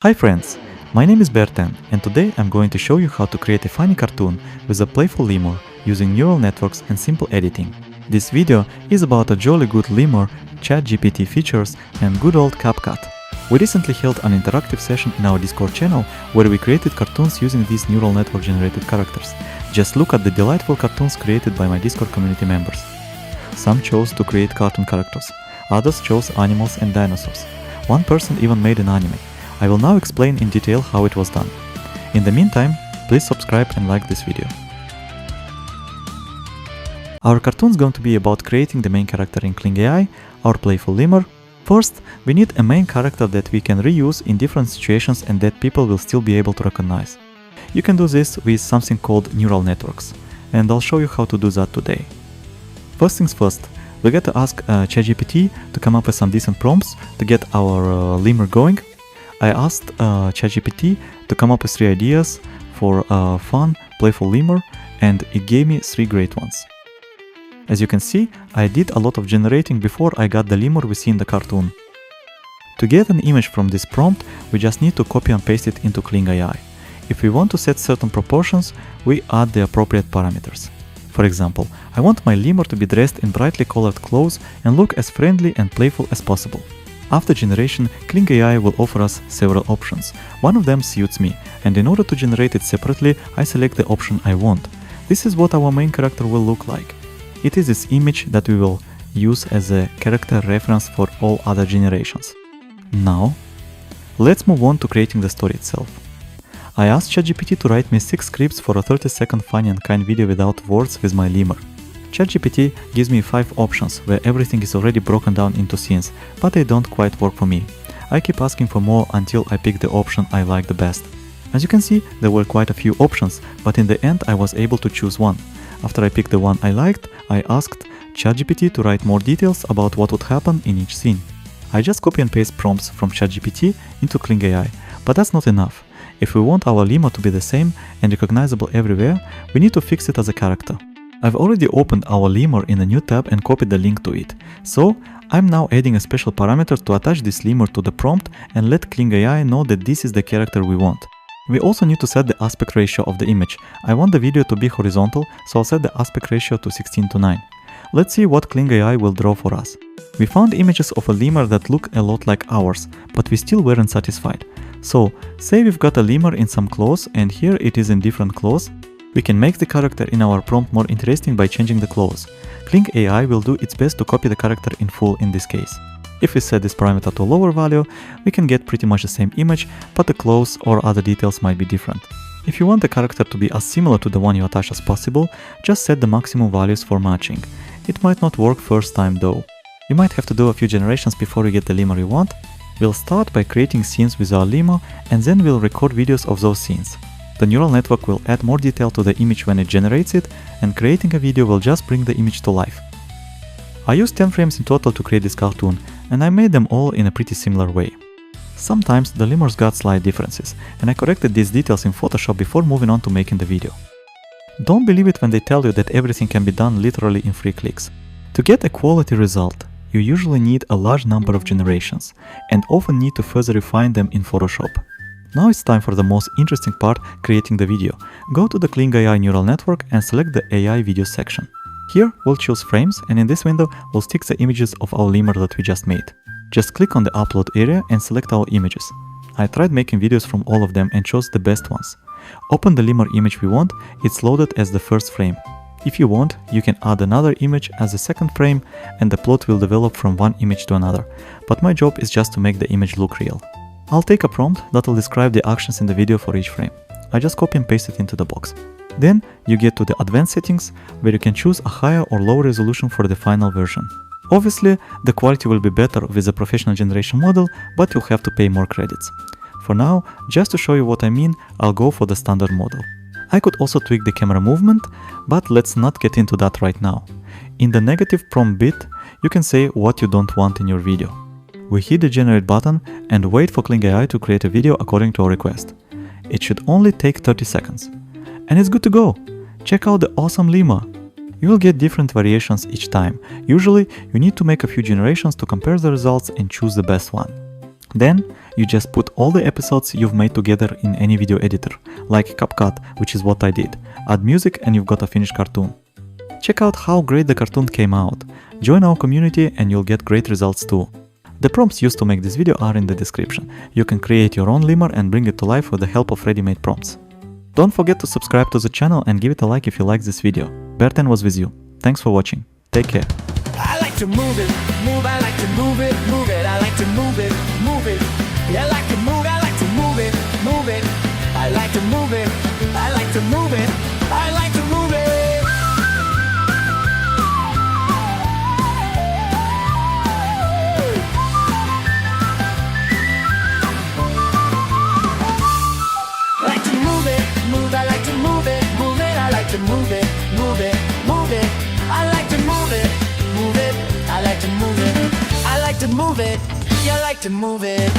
Hi friends, my name is BearTen and today I'm going to show you how to create a funny cartoon with a playful lemur using neural networks and simple editing. This video is about a jolly good lemur, ChatGPT features and good old CapCut. We recently held an interactive session in our Discord channel where we created cartoons using these neural network generated characters. Just look at the delightful cartoons created by my Discord community members. Some chose to create cartoon characters, others chose animals and dinosaurs. One person even made an anime. I will now explain in detail how it was done. In the meantime, please subscribe and like this video. Our cartoon is going to be about creating the main character in KlingAI, our playful lemur. First, we need a main character that we can reuse in different situations and that people will still be able to recognize. You can do this with something called neural networks, and I'll show you how to do that today. First things first, we get to ask ChatGPT to come up with some decent prompts to get our lemur going. I asked ChatGPT to come up with 3 ideas for a fun, playful lemur, and it gave me 3 great ones. As you can see, I did a lot of generating before I got the lemur we see in the cartoon. To get an image from this prompt, we just need to copy and paste it into KlingAI. If we want to set certain proportions, we add the appropriate parameters. For example, I want my lemur to be dressed in brightly colored clothes and look as friendly and playful as possible. After generation, KlingAI will offer us several options. One of them suits me, and in order to generate it separately, I select the option I want. This is what our main character will look like. It is this image that we will use as a character reference for all other generations. Now, let's move on to creating the story itself. I asked ChatGPT to write me 6 scripts for a 30-second funny and kind video without words with my lemur. ChatGPT gives me 5 options where everything is already broken down into scenes, but they don't quite work for me. I keep asking for more until I pick the option I like the best. As you can see, there were quite a few options, but in the end I was able to choose one. After I picked the one I liked, I asked ChatGPT to write more details about what would happen in each scene. I just copy and paste prompts from ChatGPT into KlingAI, but that's not enough. If we want our lemur to be the same and recognizable everywhere, we need to fix it as a character. I've already opened our lemur in a new tab and copied the link to it, so I'm now adding a special parameter to attach this lemur to the prompt and let KlingAI know that this is the character we want. We also need to set the aspect ratio of the image. I want the video to be horizontal, so I'll set the aspect ratio to 16:9. Let's see what KlingAI will draw for us. We found images of a lemur that look a lot like ours, but we still weren't satisfied. So, say we've got a lemur in some clothes and here it is in different clothes. We can make the character in our prompt more interesting by changing the clothes. KlingAI will do its best to copy the character in full in this case. If we set this parameter to a lower value, we can get pretty much the same image, but the clothes or other details might be different. If you want the character to be as similar to the one you attach as possible, just set the maximum values for matching. It might not work first time though. You might have to do a few generations before you get the lemur you want. We'll start by creating scenes with our lemur and then we'll record videos of those scenes. The neural network will add more detail to the image when it generates it, and creating a video will just bring the image to life. I used 10 frames in total to create this cartoon, and I made them all in a pretty similar way. Sometimes the lemurs got slight differences, and I corrected these details in Photoshop before moving on to making the video. Don't believe it when they tell you that everything can be done literally in 3 clicks. To get a quality result, you usually need a large number of generations, and often need to further refine them in Photoshop. Now it's time for the most interesting part, creating the video. Go to the KlingAI neural network and select the AI video section. Here we'll choose frames, and in this window we'll stick the images of our lemur that we just made. Just click on the upload area and select our images. I tried making videos from all of them and chose the best ones. Open the lemur image we want, it's loaded as the first frame. If you want, you can add another image as the second frame and the plot will develop from one image to another, but my job is just to make the image look real. I'll take a prompt that will describe the actions in the video for each frame. I just copy and paste it into the box. Then you get to the advanced settings, where you can choose a higher or lower resolution for the final version. Obviously, the quality will be better with a professional generation model, but you'll have to pay more credits. For now, just to show you what I mean, I'll go for the standard model. I could also tweak the camera movement, but let's not get into that right now. In the negative prompt bit, you can say what you don't want in your video. We hit the generate button and wait for KlingAI to create a video according to our request. It should only take 30 seconds. And it's good to go! Check out the awesome lemur! You will get different variations each time. Usually, you need to make a few generations to compare the results and choose the best one. Then, you just put all the episodes you've made together in any video editor, like CapCut, which is what I did. Add music and you've got a finished cartoon. Check out how great the cartoon came out. Join our community and you'll get great results too. The prompts used to make this video are in the description. You can create your own lemur and bring it to life with the help of ready-made prompts. Don't forget to subscribe to the channel and give it a like if you like this video. BearTen was with you. Thanks for watching. Take care. I like to move it, I like to move it, I like to move it, Yeah, I like to move, I like to move it, I like to move it, I like to move it, I like to move it. I like to move it, I like to move it, I like to move it, I like to move it, I like to move it, I like to move it, yeah, I like to move it.